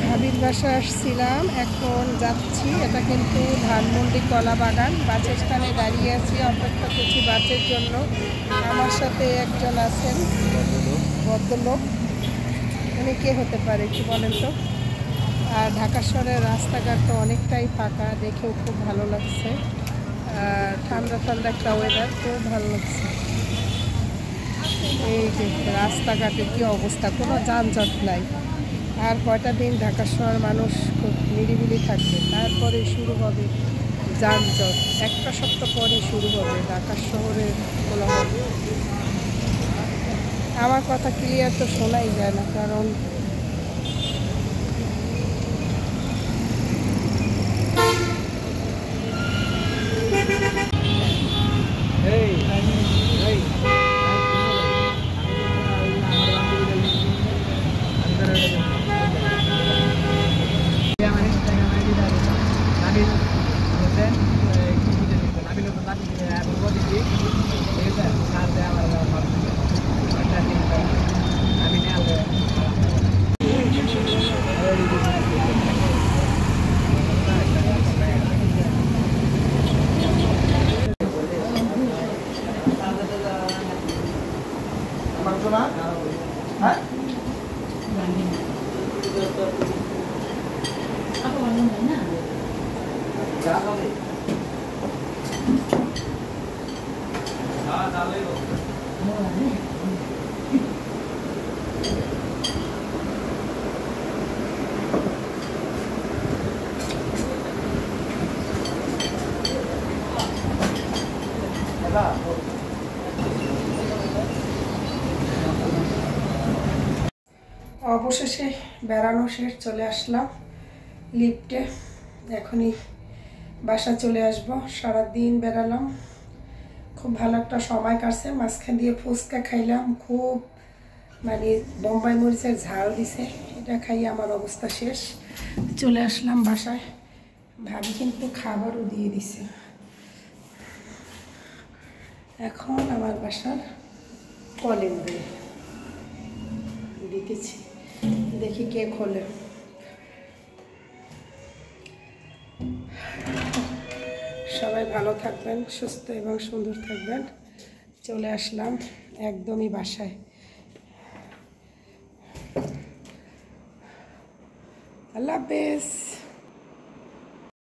ভাবির বাসায় আসছিলাম, এখন যাচ্ছি। এটা কিন্তু ধানমন্ডি কলা বাগান। বাসের স্থানে দাঁড়িয়ে আছি, অপেক্ষা করছি বাসের জন্য। আমার সাথে একজন আছেন ভদ্রলোক। উনি কে হতে পারে একটু বলেন তো? আর ঢাকা শহরের রাস্তাঘাট তো অনেকটাই ফাঁকা, দেখেও খুব ভালো লাগছে। ঠান্ডা ঠান্ডা একটা ওয়েদার, খুব ভালো লাগছে। এই যে রাস্তাঘাটের কি অবস্থা, কোনো যানজট নাই। আর কয়টা দিন ঢাকা শহর মানুষ খুব নিরিবিলি থাকবে, তারপরে শুরু হবে যানজট। একটা সপ্তাহ পরে শুরু হবে ঢাকা শহরের কোলাহল। আমার কথা ক্লিয়ার তো শোনাই যায় না, কারণ অবশেষে বেড়ানো শেষ, চলে আসলাম লিফটে। এখনই বাসা চলে আসব। সারাদিন বেড়ালাম, খুব ভালো একটা সময় কাটছে। মাঝখান দিয়ে ফুচকা খাইলাম, খুব মানে বোম্বাই মরিচের ঝাল দিছে, এটা খাইয়ে আমার অবস্থা শেষ। চলে আসলাম বাসায়। ভাবি কিন্তু খাবারও দিয়ে দিছে। এখন আমার বাসার কলিং বেল দিতেছি, দেখি কে খোলে। সবাই ভালো থাকবেন, সুস্থ এবং সুন্দর থাকবেন। চলে আসলাম একদমই বাসায়। আল্লাহ হাফেজ।